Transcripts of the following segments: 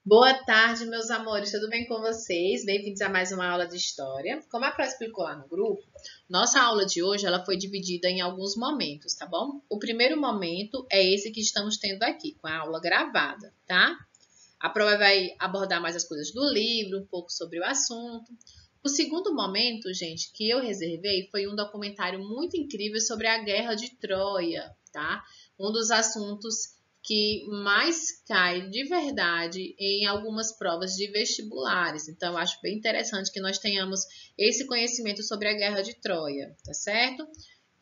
Boa tarde, meus amores, tudo bem com vocês? Bem-vindos a mais uma aula de História. Como a Pró explicou lá no grupo, nossa aula de hoje ela foi dividida em alguns momentos, tá bom? O primeiro momento é esse que estamos tendo aqui, com a aula gravada, tá? A Pró vai abordar mais as coisas do livro, um pouco sobre o assunto. O segundo momento, gente, que eu reservei foi um documentário muito incrível sobre a Guerra de Troia, tá? Um dos assuntos que mais cai de verdade em algumas provas de vestibulares. Então, eu acho bem interessante que nós tenhamos esse conhecimento sobre a Guerra de Troia, tá certo?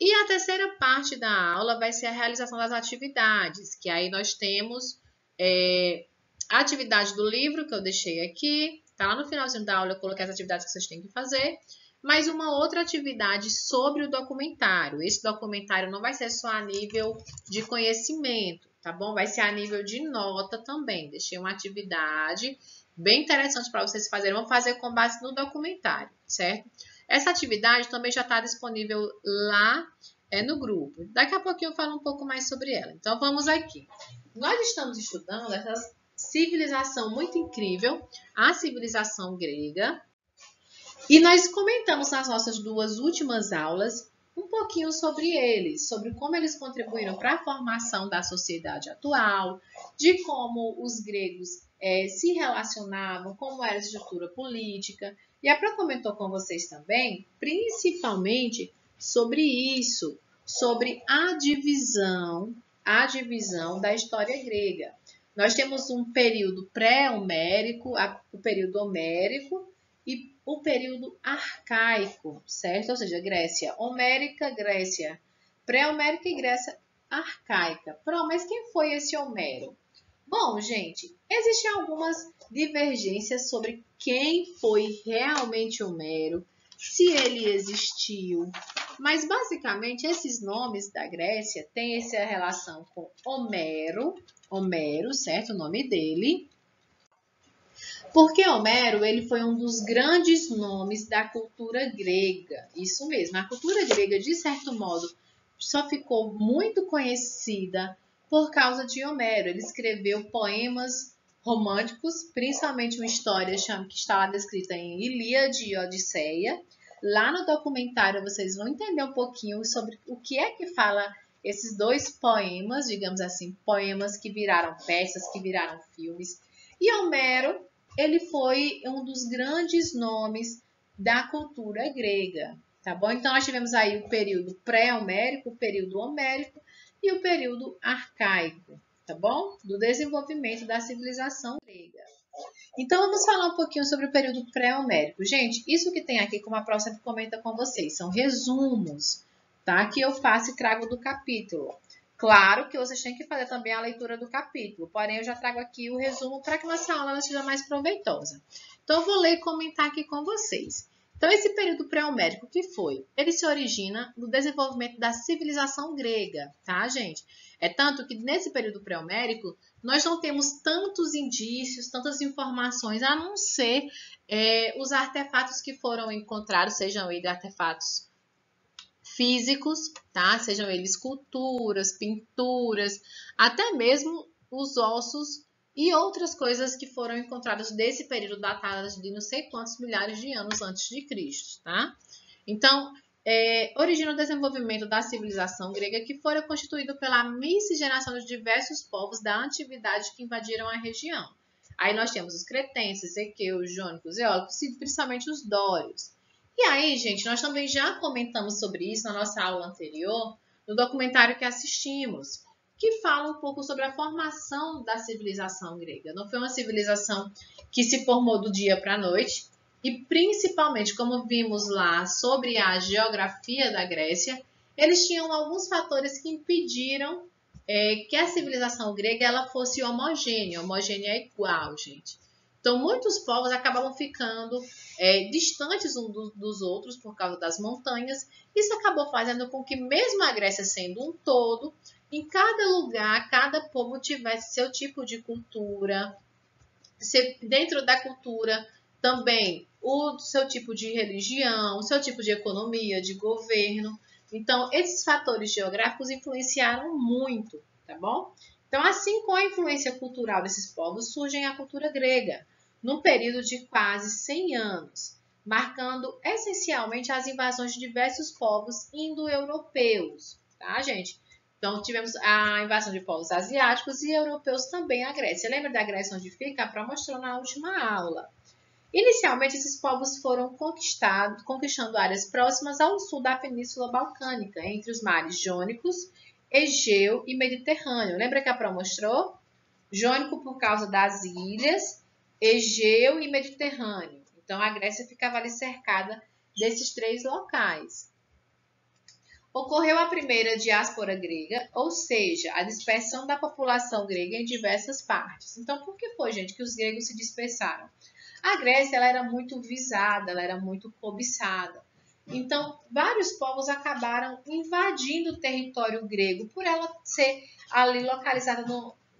E a terceira parte da aula vai ser a realização das atividades, que aí nós temos a atividade do livro, que eu deixei aqui, tá lá no finalzinho da aula eu coloquei as atividades que vocês têm que fazer, mas uma outra atividade sobre o documentário. Esse documentário não vai ser só a nível de conhecimento, tá bom? Vai ser a nível de nota também. Deixei uma atividade bem interessante para vocês fazerem. Vamos fazer com base no documentário, certo? Essa atividade também já está disponível lá no grupo. Daqui a pouquinho eu falo um pouco mais sobre ela. Então, vamos aqui. Nós estamos estudando essa civilização muito incrível, a civilização grega, e nós comentamos nas nossas duas últimas aulas um pouquinho sobre eles, sobre como eles contribuíram para a formação da sociedade atual, de como os gregos se relacionavam, como era a estrutura política. E a Pró comentou com vocês também, principalmente sobre isso, sobre a divisão da história grega. Nós temos um período pré-homérico, o período homérico, e o período arcaico, certo? Ou seja, Grécia homérica, Grécia pré-homérica e Grécia arcaica. Pronto, mas quem foi esse Homero? Bom, gente, existem algumas divergências sobre quem foi realmente Homero, se ele existiu, mas basicamente esses nomes da Grécia têm essa relação com Homero, certo? O nome dele. Porque Homero ele foi um dos grandes nomes da cultura grega. Isso mesmo, a cultura grega, de certo modo, só ficou muito conhecida por causa de Homero. Ele escreveu poemas românticos, principalmente uma história que está lá descrita em Ilíada e Odisseia. Lá no documentário vocês vão entender um pouquinho sobre o que é que fala esses dois poemas, digamos assim, poemas que viraram peças, que viraram filmes. E Homero ele foi um dos grandes nomes da cultura grega, tá bom? Então, nós tivemos aí o período pré-homérico, o período homérico e o período arcaico, tá bom? Do desenvolvimento da civilização grega. Então, vamos falar um pouquinho sobre o período pré-homérico. Gente, isso que tem aqui, como a próxima comenta com vocês, são resumos, tá? Que eu faço e trago do capítulo. Claro que vocês têm que fazer também a leitura do capítulo, porém eu já trago aqui o resumo para que nossa aula seja mais proveitosa. Então eu vou ler e comentar aqui com vocês. Então esse período pré-homérico que foi? Ele se origina no desenvolvimento da civilização grega, tá, gente? É tanto que nesse período pré-homérico nós não temos tantos indícios, tantas informações, a não ser os artefatos que foram encontrados, sejam eles artefatos físicos, tá? Sejam eles esculturas, pinturas, até mesmo os ossos e outras coisas que foram encontradas desse período datadas de não sei quantos milhares de anos antes de Cristo, tá? Então, origina o desenvolvimento da civilização grega que foi constituído pela miscigenação de diversos povos da antiguidade que invadiram a região. Aí nós temos os cretenses, equeus, jônicos, eólicos e principalmente os dórios. E aí, gente, nós também já comentamos sobre isso na nossa aula anterior, no documentário que assistimos, que fala um pouco sobre a formação da civilização grega. Não foi uma civilização que se formou do dia para a noite, e principalmente, como vimos lá sobre a geografia da Grécia, eles tinham alguns fatores que impediram que a civilização grega ela fosse homogênea. Homogênea é igual, gente. Então, muitos povos acabavam ficando distantes uns dos outros por causa das montanhas. Isso acabou fazendo com que, mesmo a Grécia sendo um todo, em cada lugar, cada povo tivesse seu tipo de cultura, dentro da cultura também o seu tipo de religião, o seu tipo de economia, de governo. Então, esses fatores geográficos influenciaram muito, tá bom? Então, assim, com a influência cultural desses povos, surge a cultura grega, num período de quase 100 anos, marcando essencialmente as invasões de diversos povos indo-europeus, tá, gente? Então, tivemos a invasão de povos asiáticos e europeus também à Grécia. Lembra da Grécia onde fica? A Pró mostrou na última aula. Inicialmente, esses povos foram conquistando áreas próximas ao sul da Península Balcânica, entre os mares Jônicos, Egeu e Mediterrâneo. Lembra que a Pró mostrou? Jônico por causa das ilhas, Egeu e Mediterrâneo. Então, a Grécia ficava ali cercada desses 3 locais. Ocorreu a primeira diáspora grega, ou seja, a dispersão da população grega em diversas partes. Então, por que foi, gente, que os gregos se dispersaram? A Grécia ela era muito visada, ela era muito cobiçada. Então, vários povos acabaram invadindo o território grego por ela ser ali localizada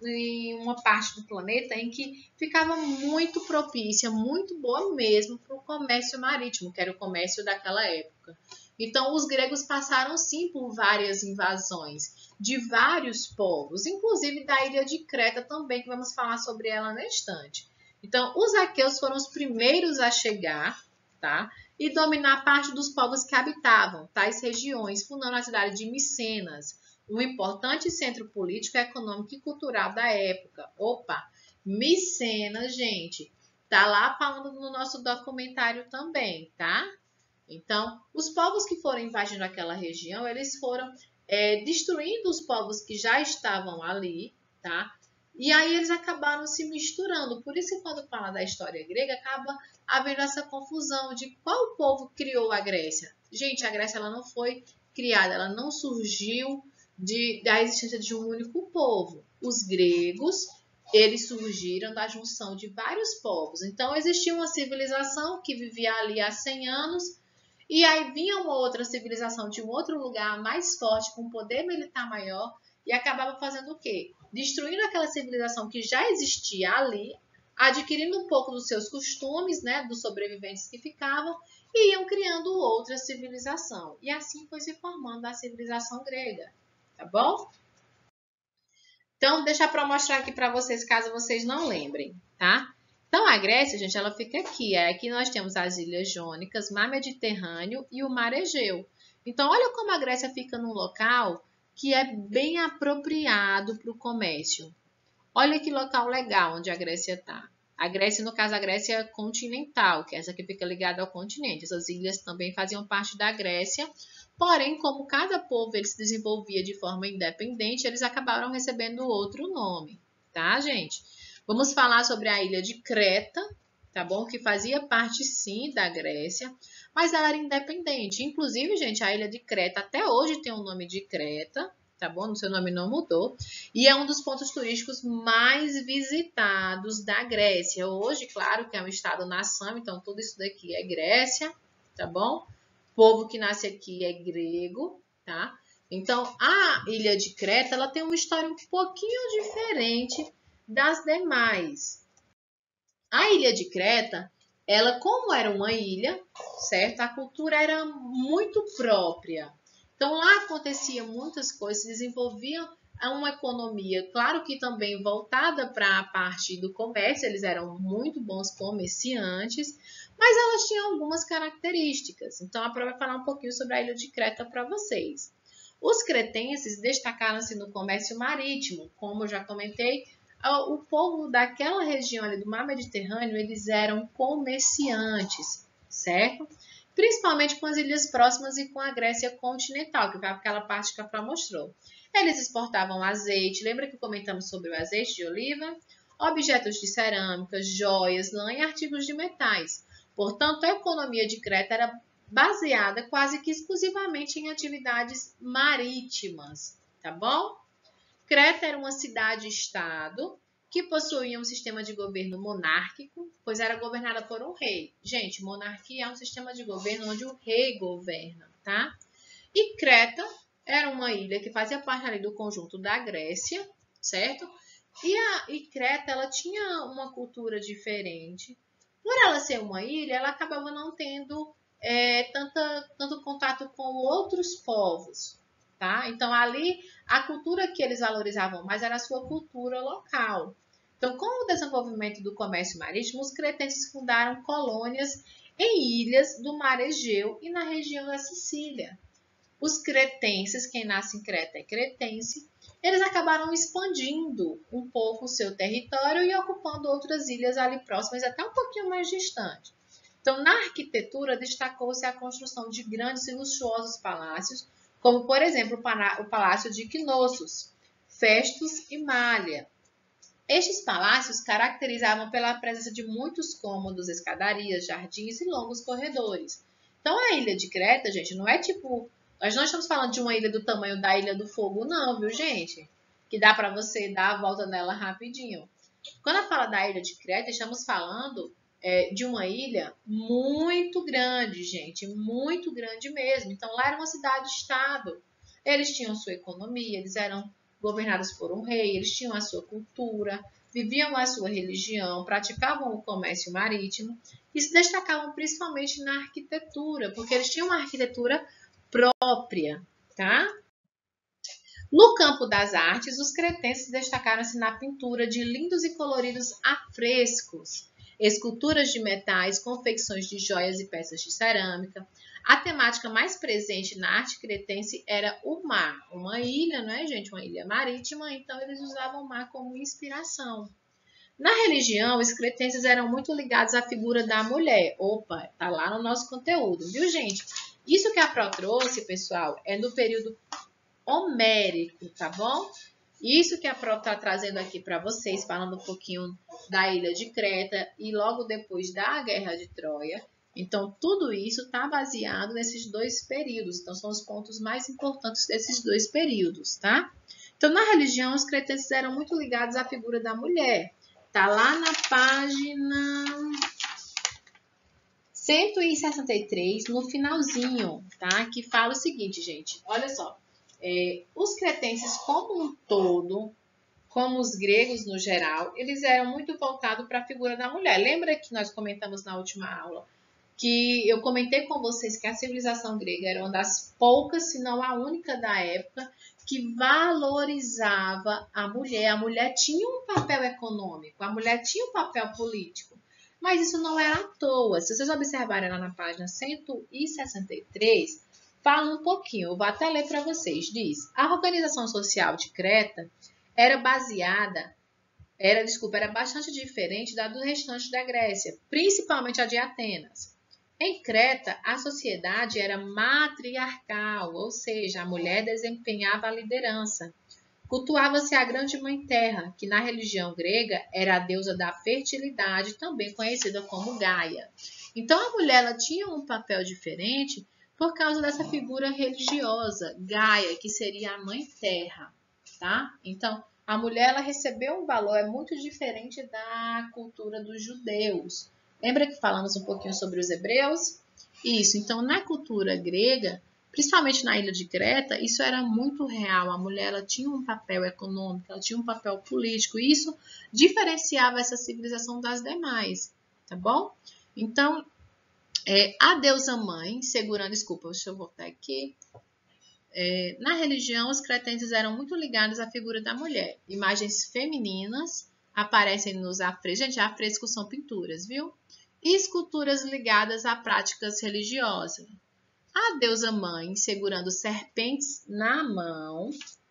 em uma parte do planeta em que ficava muito propícia, muito boa mesmo para o comércio marítimo, que era o comércio daquela época. Então, os gregos passaram sim por várias invasões de vários povos, inclusive da ilha de Creta também, que vamos falar sobre ela na instante. Então, os aqueus foram os primeiros a chegar, tá? E dominar parte dos povos que habitavam tais regiões, fundando a cidade de Micenas, um importante centro político, econômico e cultural da época. Opa, Micenas, gente, tá lá falando no nosso documentário também, tá? Então, os povos que foram invadindo aquela região, eles foram destruindo os povos que já estavam ali, tá? E aí eles acabaram se misturando. Por isso que quando fala da história grega, acaba havendo essa confusão de qual povo criou a Grécia. Gente, a Grécia ela não foi criada, ela não surgiu da existência de um único povo. Os gregos, eles surgiram da junção de vários povos. Então, existia uma civilização que vivia ali há 100 anos, e aí vinha uma outra civilização de um outro lugar mais forte, com poder militar maior, e acabava fazendo o quê? Destruindo aquela civilização que já existia ali, adquirindo um pouco dos seus costumes, né, dos sobreviventes que ficavam, e iam criando outra civilização. E assim foi se formando a civilização grega, tá bom? Então, deixa eu mostrar aqui para vocês, caso vocês não lembrem, tá? Então, a Grécia, gente, ela fica aqui. Aqui nós temos as Ilhas Jônicas, Mar Mediterrâneo e o Mar Egeu. Então, olha como a Grécia fica num local que é bem apropriado para o comércio. Olha que local legal onde a Grécia está. A Grécia, no caso, a Grécia continental, que é essa que fica ligada ao continente. Essas ilhas também faziam parte da Grécia. Porém, como cada povo ele se desenvolvia de forma independente, eles acabaram recebendo outro nome, tá, gente? Vamos falar sobre a ilha de Creta, tá bom? Que fazia parte, sim, da Grécia, mas ela era independente. Inclusive, gente, a ilha de Creta até hoje tem o nome de Creta, tá bom? O seu nome não mudou. E é um dos pontos turísticos mais visitados da Grécia. Hoje, claro que é um estado-nação, então tudo isso daqui é Grécia, tá bom? O povo que nasce aqui é grego, tá? Então, a ilha de Creta, ela tem uma história um pouquinho diferente das demais. A ilha de Creta, ela como era uma ilha, certo? A cultura era muito própria. Então lá acontecia muitas coisas, se desenvolvia uma economia, claro que também voltada para a parte do comércio, eles eram muito bons comerciantes, mas elas tinham algumas características. Então a Pró vai falar um pouquinho sobre a ilha de Creta para vocês. Os cretenses destacaram-se no comércio marítimo, como eu já comentei, o povo daquela região ali do Mar Mediterrâneo, eles eram comerciantes, certo? Principalmente com as ilhas próximas e com a Grécia continental, que foi aquela parte que a Pró mostrou. Eles exportavam azeite, lembra que comentamos sobre o azeite de oliva? Objetos de cerâmica, joias, lã e artigos de metais. Portanto, a economia de Creta era baseada quase que exclusivamente em atividades marítimas, tá bom? Creta era uma cidade-estado que possuía um sistema de governo monárquico, pois era governada por um rei. Gente, monarquia é um sistema de governo onde o rei governa, tá? E Creta era uma ilha que fazia parte ali do conjunto da Grécia, certo? E Creta, ela tinha uma cultura diferente. Por ela ser uma ilha, ela acabava não tendo tanto contato com outros povos, tá? Então, ali, a cultura que eles valorizavam mais era a sua cultura local. Então, com o desenvolvimento do comércio marítimo, os cretenses fundaram colônias em ilhas do Mar Egeu e na região da Sicília. Os cretenses, quem nasce em Creta é cretense, eles acabaram expandindo um pouco o seu território e ocupando outras ilhas ali próximas, até um pouquinho mais distante. Então, na arquitetura, destacou-se a construção de grandes e luxuosos palácios, como, por exemplo, o Palácio de Knossos, Festus e Malha. Estes palácios caracterizavam pela presença de muitos cômodos, escadarias, jardins e longos corredores. Então, a ilha de Creta, gente, não é tipo... Nós não estamos falando de uma ilha do tamanho da Ilha do Fogo, não, viu, gente? Que dá para você dar a volta nela rapidinho. Quando eu falo da ilha de Creta, estamos falando de uma ilha muito grande, gente. Muito grande mesmo. Então, lá era uma cidade-estado. Eles tinham sua economia, eles eram governados por um rei, eles tinham a sua cultura, viviam a sua religião, praticavam o comércio marítimo e se destacavam principalmente na arquitetura, porque eles tinham uma arquitetura própria, tá? No campo das artes, os cretenses destacaram-se na pintura de lindos e coloridos afrescos, esculturas de metais, confecções de joias e peças de cerâmica. A temática mais presente na arte cretense era o mar, uma ilha, não é, gente? Uma ilha marítima, então eles usavam o mar como inspiração. Na religião, os cretenses eram muito ligados à figura da mulher. Opa, tá lá no nosso conteúdo, viu, gente? Isso que a Pro trouxe, pessoal, é do período homérico, tá bom? Isso que a Pro tá trazendo aqui para vocês, falando um pouquinho da ilha de Creta e logo depois da Guerra de Troia. Então, tudo isso está baseado nesses dois períodos. Então, são os pontos mais importantes desses dois períodos, tá? Então, na religião, os cretenses eram muito ligados à figura da mulher. Tá lá na página 163, no finalzinho, tá? Que fala o seguinte, gente. Olha só. Os cretenses como um todo, como os gregos no geral, eles eram muito voltados para a figura da mulher. Lembra que nós comentamos na última aula que eu comentei com vocês que a civilização grega era uma das poucas, se não a única da época, que valorizava a mulher. A mulher tinha um papel econômico, a mulher tinha um papel político. Mas isso não era à toa. Se vocês observarem lá na página 163, fala um pouquinho, eu vou até ler para vocês. Diz, a organização social de Creta era bastante diferente da do restante da Grécia, principalmente a de Atenas. Em Creta, a sociedade era matriarcal, ou seja, a mulher desempenhava a liderança. Cultuava-se a grande mãe terra, que na religião grega era a deusa da fertilidade, também conhecida como Gaia. Então, a mulher ela tinha um papel diferente por causa dessa figura religiosa, Gaia, que seria a mãe terra, tá? Então, a mulher ela recebeu um valor muito diferente da cultura dos judeus. Lembra que falamos um pouquinho sobre os hebreus? Isso, então na cultura grega, principalmente na ilha de Creta, isso era muito real. A mulher ela tinha um papel econômico, ela tinha um papel político, e isso diferenciava essa civilização das demais, tá bom? Então, a deusa mãe, desculpa, deixa eu voltar aqui. Na religião, os cretenses eram muito ligados à figura da mulher. Imagens femininas aparecem nos afrescos. Gente, afrescos são pinturas, viu? E esculturas ligadas a práticas religiosas. A deusa mãe segurando serpentes na mão,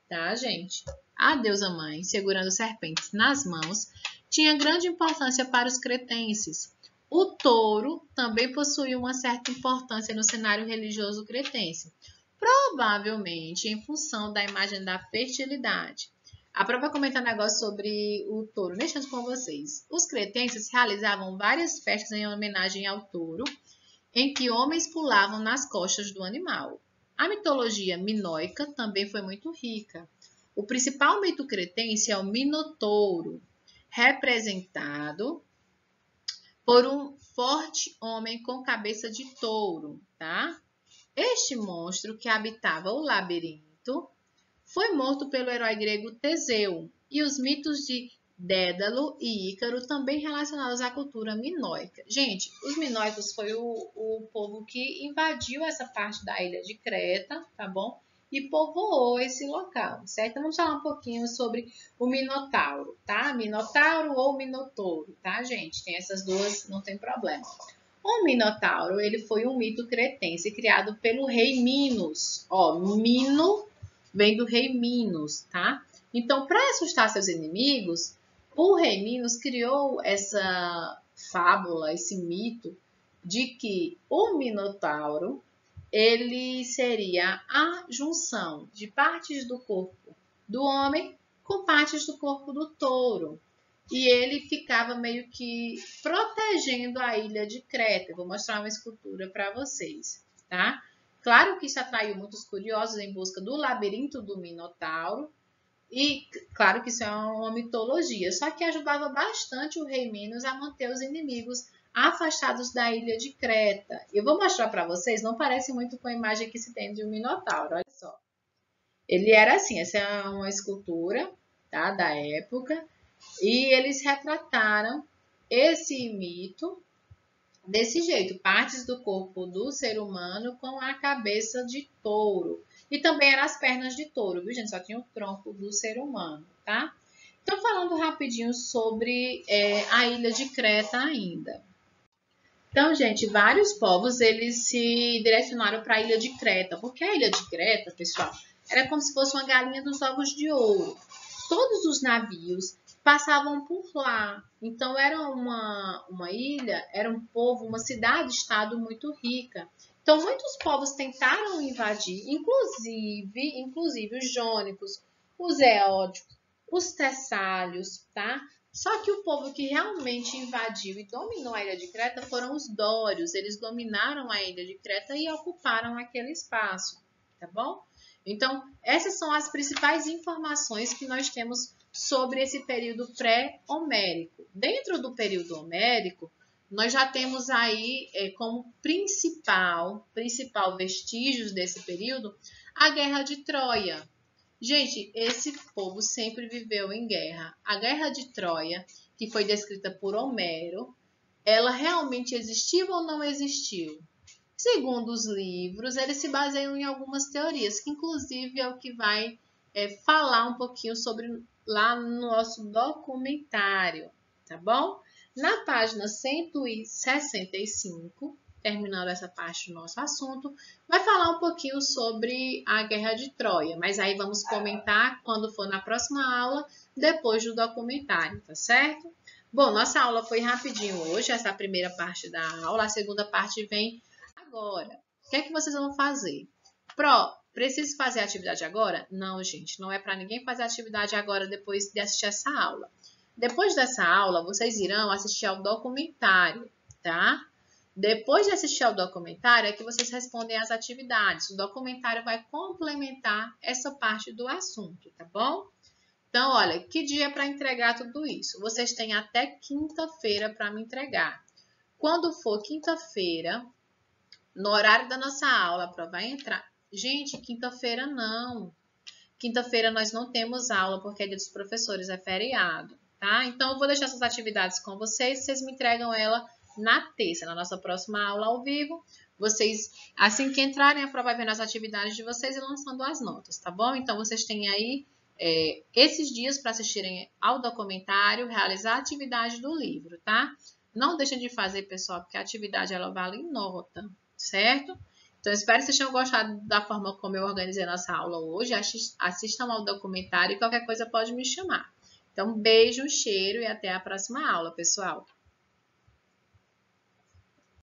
tá, gente? A deusa mãe segurando serpentes nas mãos tinha grande importância para os cretenses. O touro também possuía uma certa importância no cenário religioso cretense, provavelmente em função da imagem da fertilidade. A Pró vai comentar um negócio sobre o touro, deixando com vocês. Os cretenses realizavam várias festas em homenagem ao touro, em que homens pulavam nas costas do animal. A mitologia minoica também foi muito rica. O principal mito cretense é o Minotouro, representado por um forte homem com cabeça de touro, tá? Este monstro, que habitava o labirinto, foi morto pelo herói grego Teseu, e os mitos de Dédalo e Ícaro também relacionados à cultura minoica. Gente, os minoicos foi o povo que invadiu essa parte da ilha de Creta, tá bom? e povoou esse local, certo? Então, vamos falar um pouquinho sobre o Minotauro, tá? Minotauro ou Minotouro, tá, gente? Tem essas duas, não tem problema. O Minotauro, ele foi um mito cretense criado pelo rei Minos. Ó, Mino vem do rei Minos, tá? Então, para assustar seus inimigos, o rei Minos criou essa fábula, esse mito, de que o Minotauro, ele seria a junção de partes do corpo do homem com partes do corpo do touro. E ele ficava meio que protegendo a ilha de Creta. Eu vou mostrar uma escultura para vocês, tá? Claro que isso atraiu muitos curiosos em busca do labirinto do Minotauro. E claro que isso é uma mitologia, só que ajudava bastante o rei Minos a manter os inimigos afastados da ilha de Creta. Eu vou mostrar para vocês, não parece muito com a imagem que se tem de um Minotauro, olha só. Ele era assim, essa é uma escultura, tá, da época, e eles retrataram esse mito desse jeito, partes do corpo do ser humano com a cabeça de touro. E também eram as pernas de touro, viu, gente? Só tinha o tronco do ser humano, tá? Então, falando rapidinho sobre a ilha de Creta ainda. Então, gente, vários povos, eles se direcionaram para a ilha de Creta, porque a ilha de Creta, pessoal, era como se fosse uma galinha dos ovos de ouro. Todos os navios passavam por lá. Então, era uma ilha, era um povo, uma cidade-estado muito rica. Então, muitos povos tentaram invadir, inclusive os jônicos, os eódicos, os tessálios, tá? Só que o povo que realmente invadiu e dominou a ilha de Creta foram os dórios. Eles dominaram a ilha de Creta e ocuparam aquele espaço, tá bom? Então, essas são as principais informações que nós temos sobre esse período pré-homérico. Dentro do período homérico, nós já temos aí como principal vestígios desse período a Guerra de Troia. Gente, esse povo sempre viveu em guerra. A Guerra de Troia, que foi descrita por Homero, ela realmente existiu ou não existiu? Segundo os livros, eles se baseiam em algumas teorias, que inclusive é o que vai falar um pouquinho sobre lá no nosso documentário, tá bom? Na página 165, terminando essa parte do nosso assunto, vai falar um pouquinho sobre a Guerra de Troia, mas aí vamos comentar quando for na próxima aula, depois do documentário, tá certo? Bom, nossa aula foi rapidinho hoje, essa é a primeira parte da aula, a segunda parte vem agora. O que é que vocês vão fazer? Preciso fazer a atividade agora? Não, gente, não é para ninguém fazer a atividade agora depois de assistir essa aula. Depois dessa aula, vocês irão assistir ao documentário, tá? Depois de assistir ao documentário, é que vocês respondem às atividades. O documentário vai complementar essa parte do assunto, tá bom? Então, olha, que dia para entregar tudo isso? Vocês têm até quinta-feira para me entregar. Quando for quinta-feira, no horário da nossa aula, a prova vai entrar. Gente, quinta-feira não. Quinta-feira nós não temos aula porque é dia dos professores, é feriado, tá? Então, eu vou deixar essas atividades com vocês me entregam ela na terça, na nossa próxima aula ao vivo. Vocês, assim que entrarem, a prova vai vendo as atividades de vocês e lançando as notas, tá bom? Então, vocês têm aí esses dias para assistirem ao documentário, realizar a atividade do livro, tá? Não deixem de fazer, pessoal, porque a atividade ela vale nota, certo? Então, espero que vocês tenham gostado da forma como eu organizei nossa aula hoje. Assistam ao documentário e qualquer coisa pode me chamar. Então, um beijo, um cheiro e até a próxima aula, pessoal!